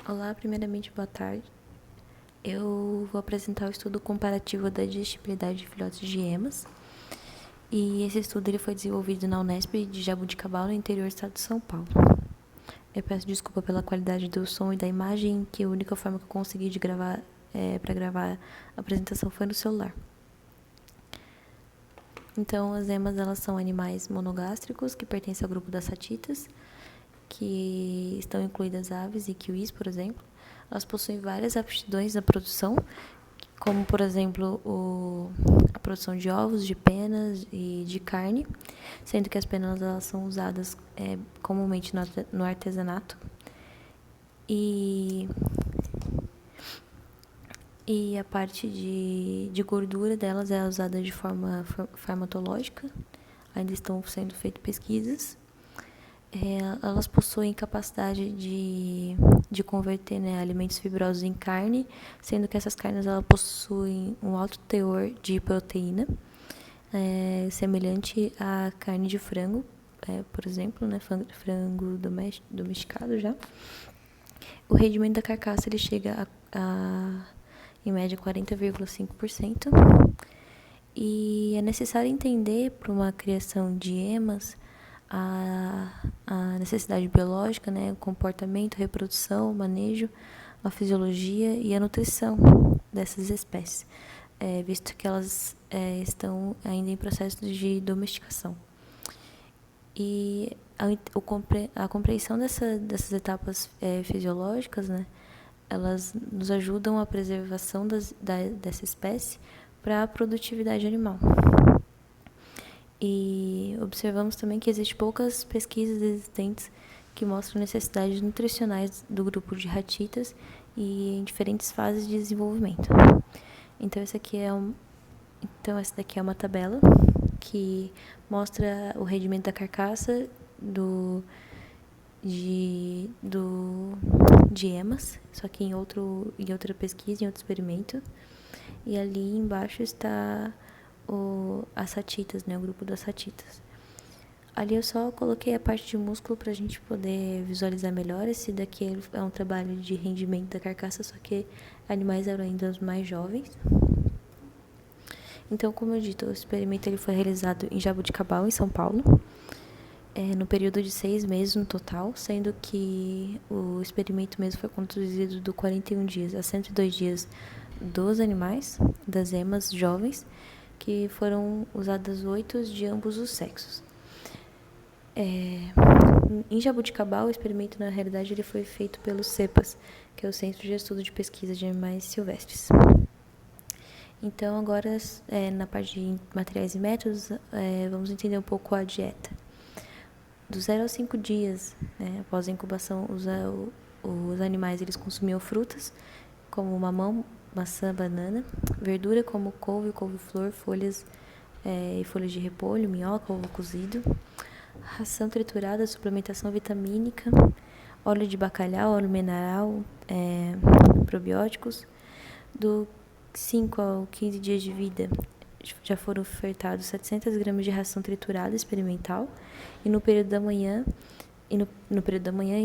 Olá, primeiramente, boa tarde. Eu vou apresentar o estudo comparativo da digestibilidade de filhotes de emas. E esse estudo ele foi desenvolvido na Unesp de Jaboticabal, no interior do estado de São Paulo. Eu peço desculpa pela qualidade do som e da imagem, que a única forma que eu consegui de gravar para gravar a apresentação foi no celular. Então, as emas elas são animais monogástricos que pertencem ao grupo das satitas, que estão incluídas aves e kiwis, por exemplo. Elas possuem várias aptidões na produção, como, por exemplo, a produção de ovos, de penas e de carne, sendo que as penas elas são usadas comumente no artesanato. E a parte de gordura delas é usada de forma farmacológica. Ainda estão sendo feitas pesquisas. Elas possuem capacidade de converter, né, alimentos fibrosos em carne, sendo que essas carnes elas possuem um alto teor de proteína, semelhante à carne de frango, por exemplo, né, frango domesticado já. O rendimento da carcaça ele chega em média, 40,5%. E é necessário entender, para uma criação de emas, a necessidade biológica, né, o comportamento, a reprodução, o manejo, a fisiologia e a nutrição dessas espécies, visto que elas estão ainda em processo de domesticação. E a compreensão dessas etapas fisiológicas, né, elas nos ajudam à preservação dessa espécie para a produtividade animal. E observamos também que existem poucas pesquisas existentes que mostram necessidades nutricionais do grupo de ratitas e em diferentes fases de desenvolvimento. Então, essa daqui é uma tabela que mostra o rendimento da carcaça de emas, só que em outra pesquisa, em outro experimento. E ali embaixo está as satitas, né, o grupo das satitas. Ali eu só coloquei a parte de músculo para a gente poder visualizar melhor. Esse daqui é um trabalho de rendimento da carcaça, só que animais eram ainda os mais jovens. Então, como eu disse, o experimento ele foi realizado em Jaboticabal, em São Paulo, no período de 6 meses no total, sendo que o experimento mesmo foi conduzido do 41 dias a 102 dias dos animais, das emas jovens, que foram usadas 8 de ambos os sexos. Em Jaboticabal, o experimento, na realidade, ele foi feito pelo CEPAS, que é o Centro de Estudo de Pesquisa de Animais Silvestres. Então, agora, na parte de materiais e métodos, vamos entender um pouco a dieta. Do 0 aos 5 dias, após a incubação, os animais eles consumiam frutas, como mamão, maçã, banana, verdura como couve-flor, folhas e folhas de repolho, minhoca, ovo cozido, ração triturada, suplementação vitamínica, óleo de bacalhau, óleo mineral, probióticos. Do 5 ao 15 dias de vida, já foram ofertados 700 gramas de ração triturada experimental, e no período da manhã,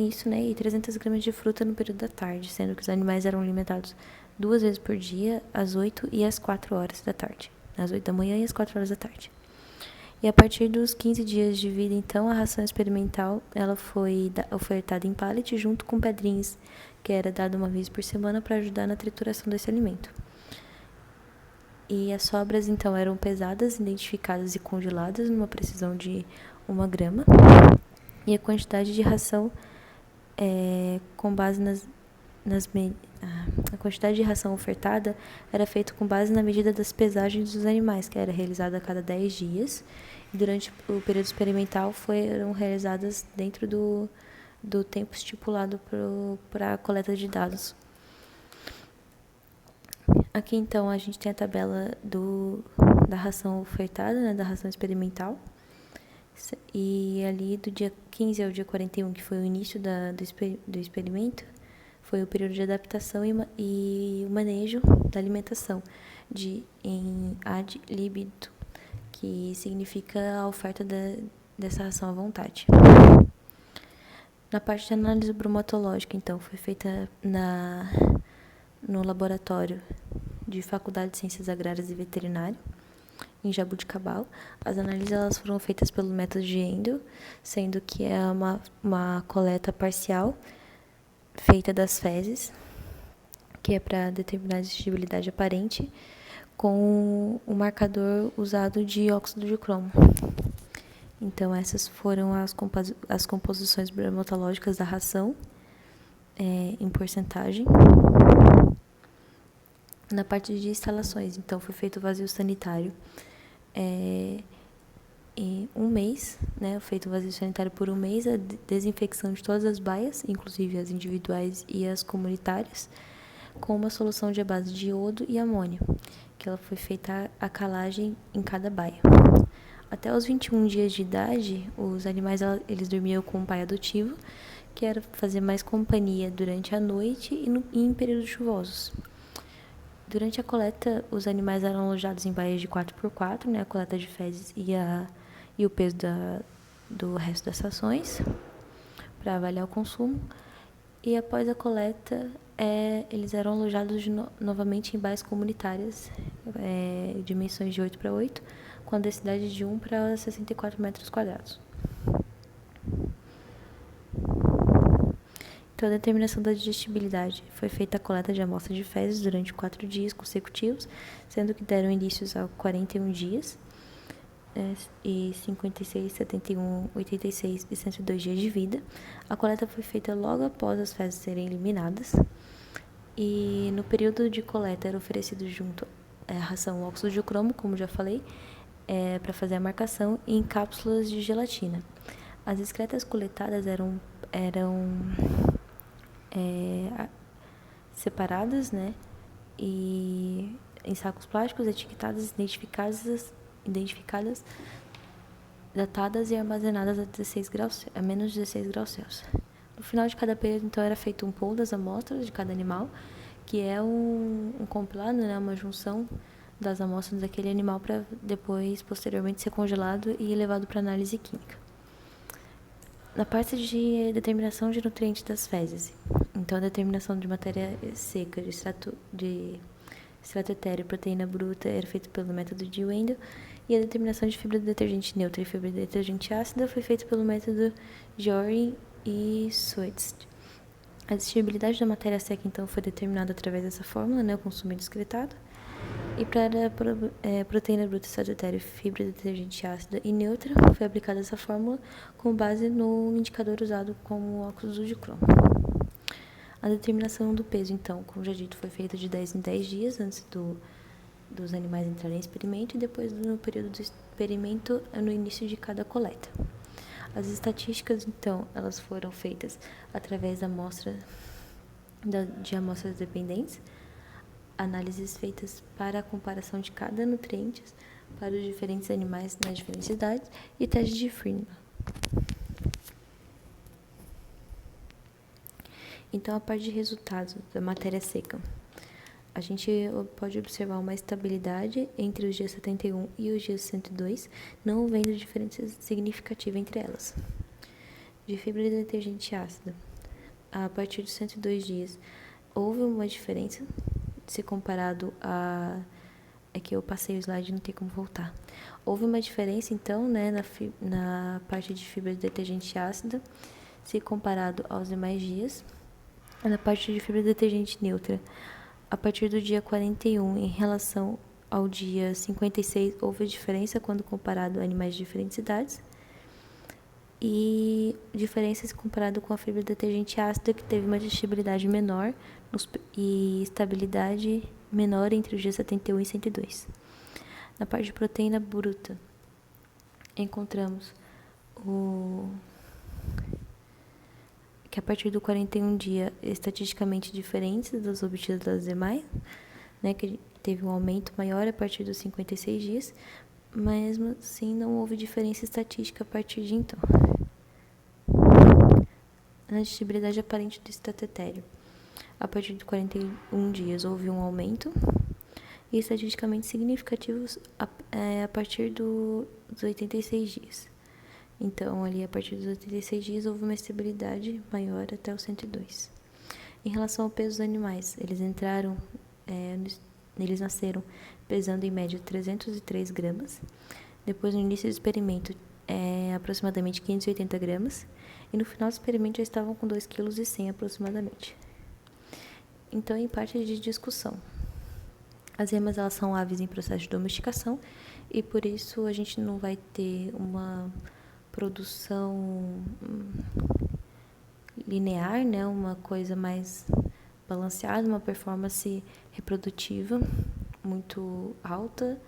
isso, né, e 300 gramas de fruta no período da tarde, sendo que os animais eram alimentados 2 vezes por dia, às 8 e às 4 horas da tarde, às 8 da manhã e às 4 horas da tarde. E a partir dos 15 dias de vida, então, a ração experimental ela foi ofertada em pallet junto com pedrinhas, que era dada uma vez por semana para ajudar na trituração desse alimento. E as sobras, então, eram pesadas, identificadas e congeladas numa precisão de 1 grama. E a quantidade de ração com base a quantidade de ração ofertada era feita com base na medida das pesagens dos animais, que era realizada a cada 10 dias. E durante o período experimental foram realizadas dentro do tempo estipulado para a coleta de dados. Aqui, então, a gente tem a tabela da ração ofertada, né, da ração experimental. E ali, do dia 15 ao dia 41, que foi o início do experimento, foi o período de adaptação e o manejo da alimentação em ad libitum, que significa a oferta dessa ração à vontade. Na parte de análise bromatológica, então, foi feita no laboratório de Faculdade de Ciências Agrárias e Veterinário, em Jabuticabal. As análises elas foram feitas pelo método de Endo, sendo que é uma coleta parcial feita das fezes, que é para determinar a digestibilidade aparente, com o marcador usado de óxido de cromo. Então, essas foram as composições bromatológicas da ração, em porcentagem. Na parte de instalações, então, foi feito o vazio sanitário em um mês, né? Feito o vazio sanitário por um mês, a desinfecção de todas as baias, inclusive as individuais e as comunitárias, com uma solução de base de iodo e amônio, que ela foi feita a calagem em cada baia. Até os 21 dias de idade, os animais eles dormiam com um pai adotivo, que era fazer mais companhia durante a noite e em períodos chuvosos. Durante a coleta, os animais eram alojados em baias de 4x4, né, a coleta de fezes e o peso do resto das rações, para avaliar o consumo. E após a coleta, eles eram alojados novamente em baias comunitárias, dimensões de 8x8, com a densidade de 1 para 64 metros quadrados. Então, a determinação da digestibilidade foi feita a coleta de amostras de fezes durante 4 dias consecutivos, sendo que deram inícios a 41 dias, e 56, 71, 86 e 102 dias de vida. A coleta foi feita logo após as fezes serem eliminadas, e no período de coleta era oferecido junto a ração óxido de cromo, como já falei, para fazer a marcação em cápsulas de gelatina. As excretas coletadas eram separadas, né, e em sacos plásticos etiquetadas, identificadas, datadas e armazenadas a menos de 16 graus Celsius. No final de cada período, então, era feito um pool das amostras de cada animal, que é um compilado, né, uma junção das amostras daquele animal para depois, posteriormente, ser congelado e levado para análise química. Na parte de determinação de nutrientes das fezes, então a determinação de matéria seca, de extrato etéreo e proteína bruta era feita pelo método de Wendel, e a determinação de fibra de detergente neutra e fibra de detergente ácida foi feita pelo método Jorin e Suetz. A digestibilidade da matéria seca, então, foi determinada através dessa fórmula, né, o consumo discretado. E para a proteína bruta, extrato etéreo, fibra de detergente ácida e neutra, foi aplicada essa fórmula com base no indicador usado como óxido de cromo. A determinação do peso, então, como já dito, foi feita de 10 em 10 dias antes dos animais entrarem em experimento e depois no período do experimento no início de cada coleta. As estatísticas, então, elas foram feitas através de amostras dependentes, análises feitas para a comparação de cada nutriente para os diferentes animais nas diferentes idades e testes de Friedman. Então, a parte de resultados da matéria seca. A gente pode observar uma estabilidade entre os dias 71 e os dias 102, não havendo diferença significativa entre elas. De fibra de detergente ácida, a partir dos 102 dias, houve uma diferença, se comparado a... É que eu passei o slide e não tem como voltar. Houve uma diferença, então, né, na parte de fibra de detergente ácida, se comparado aos demais dias. Na parte de fibra de detergente neutra, a partir do dia 41 em relação ao dia 56, houve diferença quando comparado a animais de diferentes idades. E diferenças comparado com a fibra de detergente ácida, que teve uma digestibilidade menor e estabilidade menor entre os dias 71 e 102. Na parte de proteína bruta, encontramos que a partir do 41 dia, estatisticamente diferentes das obtidas das demais, né, que teve um aumento maior a partir dos 56 dias, mas mesmo assim não houve diferença estatística a partir de então. Na digestibilidade aparente do extrato etéreo, a partir de 41 dias houve um aumento, e estatisticamente significativos a partir dos 86 dias, Então, ali, a partir dos 86 dias, houve uma estabilidade maior até os 102. Em relação ao peso dos animais, eles nasceram pesando em média 303 gramas. Depois, no início do experimento, aproximadamente 580 gramas. E no final do experimento, já estavam com 2,1 kg aproximadamente. Então, em parte de discussão. As emas, elas são aves em processo de domesticação e por isso a gente não vai ter uma produção linear, né? Uma coisa mais balanceada, uma performance reprodutiva muito alta,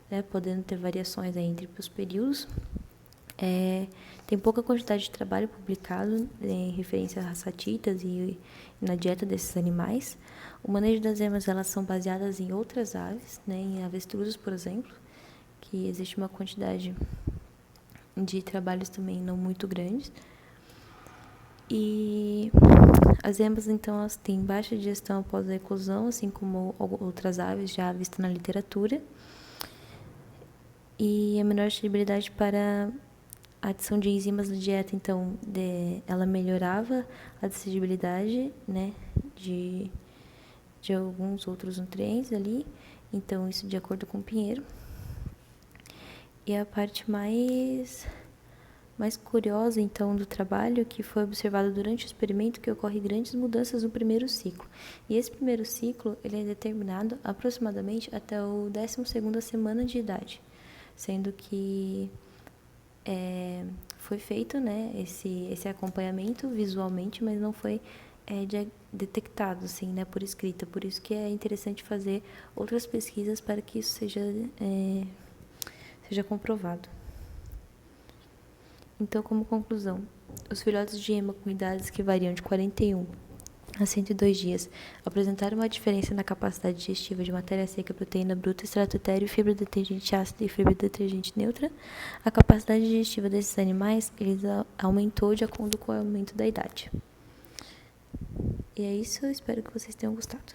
né? Podendo ter variações aí entre os períodos. Tem pouca quantidade de trabalho publicado em referência a raçatitas e na dieta desses animais. O manejo das emas, elas são baseadas em outras aves, né, em avestruzes, por exemplo, que existe uma quantidade de trabalhos também não muito grandes. E as emas, então, elas têm baixa digestão após a eclosão, assim como outras aves já vistas na literatura. E a menor digestibilidade para a adição de enzimas na dieta, então, ela melhorava a digestibilidade, né, de alguns outros nutrientes ali. Então, isso de acordo com o Pinheiro. E a parte mais curiosa, então, do trabalho, que foi observado durante o experimento, que ocorre grandes mudanças no primeiro ciclo. E esse primeiro ciclo, ele é determinado aproximadamente até o 12ª semana de idade, sendo que foi feito, né, esse acompanhamento visualmente, mas não foi detectado, assim, né, por escrita. Por isso que é interessante fazer outras pesquisas para que isso seja comprovado. Então, como conclusão, os filhotes de ema com idades que variam de 41 a 102 dias apresentaram uma diferença na capacidade digestiva de matéria seca, proteína bruta, extrato etéreo, fibra detergente ácida e fibra detergente neutra. A capacidade digestiva desses animais aumentou de acordo com o aumento da idade. E é isso, eu espero que vocês tenham gostado.